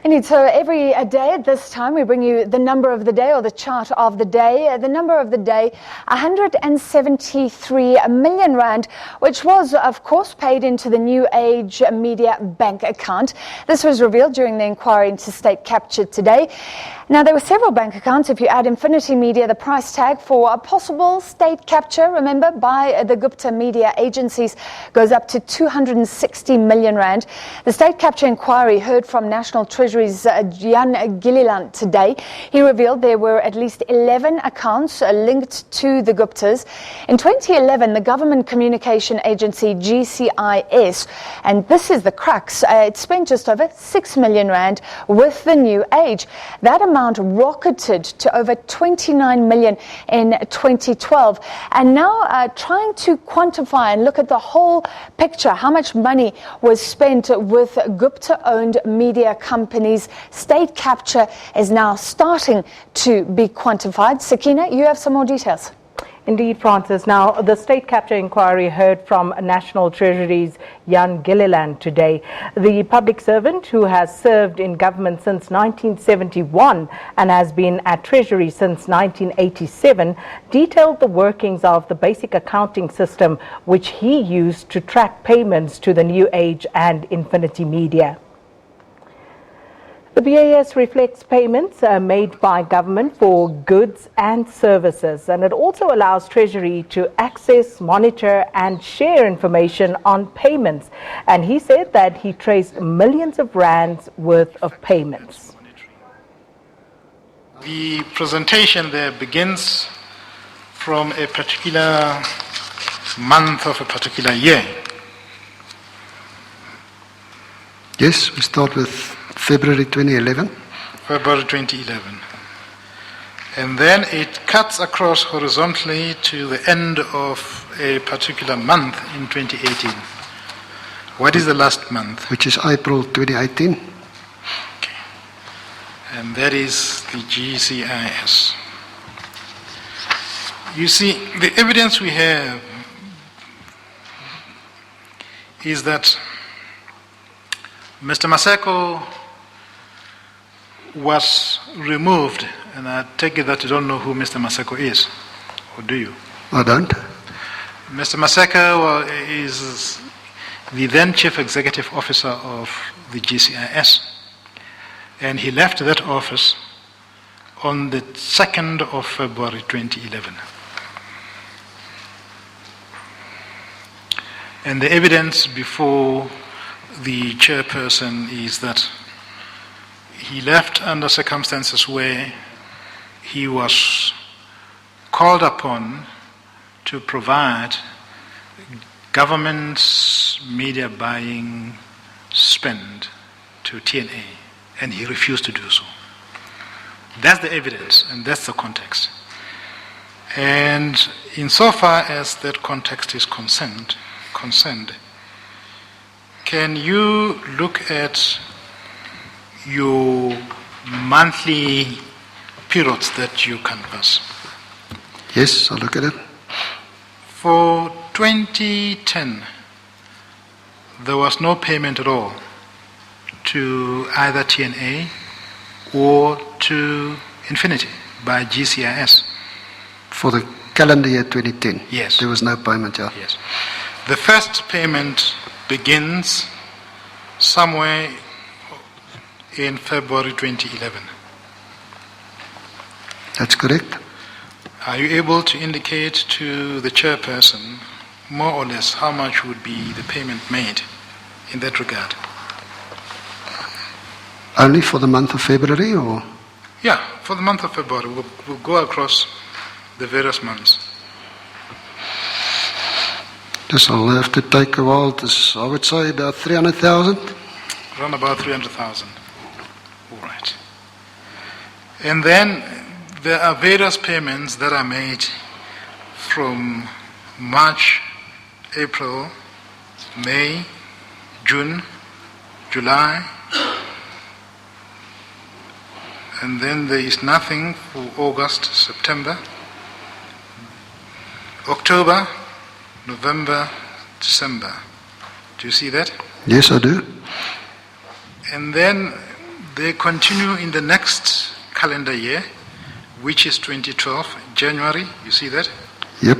Indeed, so every day at this time we bring you the number of the day or the chart of the day. The number of the day, 173 million rand, which was of course paid into the New Age Media bank account. This was revealed during the inquiry into state capture today. Now, there were several bank accounts. If you add Infinity Media, the price tag for a possible state capture, remember, by the Gupta media agencies goes up to 260 million rand. The state capture inquiry heard from National Treasury's Gilliland today. He revealed there were at least 11 accounts linked to the Guptas. In 2011, the government communication agency GCIS, and this is the crux, it spent just over 6 million rand with the New Age. That amount rocketed to over 29 million in 2012. And now trying to quantify and look at the whole picture, how much money was spent with Gupta-owned media companies. State capture is now starting to be quantified. Sakina, you have some more details. Indeed, Francis. Now, the state capture inquiry heard from National Treasury's Gilliland today. The public servant, who has served in government since 1971 and has been at Treasury since 1987, detailed the workings of the basic accounting system which he used to track payments to the New Age and Infinity Media. The BAS reflects payments made by government for goods and services, and it also allows Treasury to access, monitor and share information on payments. And he said that he traced millions of rands worth of payments. The presentation there begins from a particular month of a particular year. Yes, we start with February 2011. February 2011. And then it cuts across horizontally to the end of a particular month in 2018. What is the last month? Which is April 2018. Okay. And that is the GCIS. You see, the evidence we have is that Mr. Maseko was removed, and I take it that you don't know who Mr. Maseko is, or do you? I don't. Mr. Maseko is the then Chief Executive Officer of the GCIS, and he left that office on the 2nd of February 2011. And the evidence before the chairperson is that he left under circumstances where he was called upon to provide government's media buying spend to TNA, and he refused to do so. That's the evidence, and that's the context. And insofar as that context is concerned, can you look at your monthly periods that you canvass? Yes, I'll look at it. For 2010, there was no payment at all to either TNA or to Infinity by GCIS. For the calendar year 2010? Yes. There was no payment, yeah. Yes. The first payment begins somewhere in February 2011. That's correct. Are you able to indicate to the chairperson more or less how much would be the payment made in that regard? Only for the month of February, or? Yeah, for the month of February. We'll go across the various months. This will have to take a while. I would say about 300,000. Around about 300,000. All right. And then there are various payments that are made from March, April, May, June, July, and then there is nothing for August, September, October, November, December. Do you see that? Yes, I do. And then They continue in the next calendar year, which is 2012, January. You see that? Yep,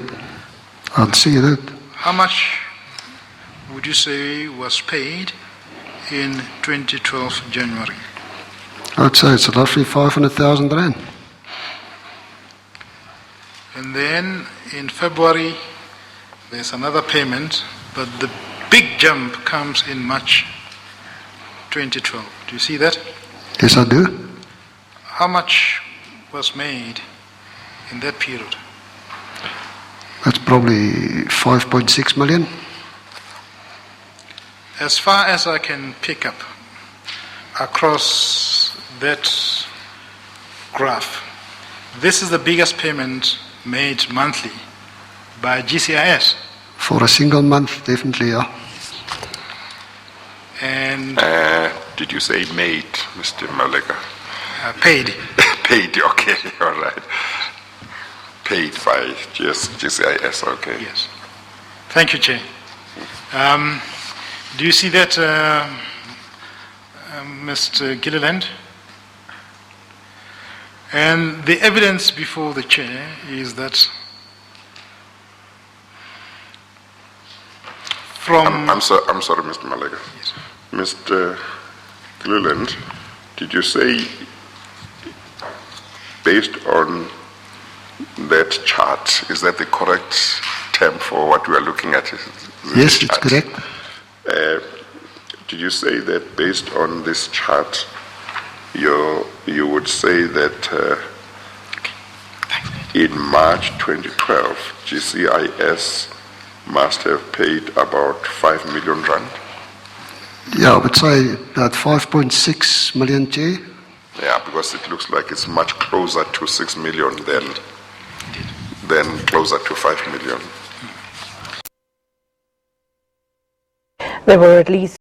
I'd see that. How much would you say was paid in 2012, January? I'd say it's roughly 500,000 rand. And then in February, there's another payment, but the big jump comes in March 2012. Do you see that? Yes, I do. How much was made in that period? That's probably 5.6 million. As far as I can pick up across that graph, this is the biggest payment made monthly by GCIS. For a single month, definitely, yeah. And Did you say made, Mr. Maleka? paid. Paid, okay, all right. Paid by GCIS, okay. Yes. Thank you, Chair. Do you see that, Mr. Gilliland? And the evidence before the Chair is that from... I'm sorry, Mr. Maleka. Yes. Mr. Gilliland, did you say based on that chart, is that the correct term for what we are looking at? Yes, it's correct. Did you say that based on this chart, you would say that in March 2012, GCIS must have paid about 5 million rand? Yeah, I would say about 5.6 million, Chair. Yeah, because it looks like it's much closer to 6 million than closer to 5 million. There were at least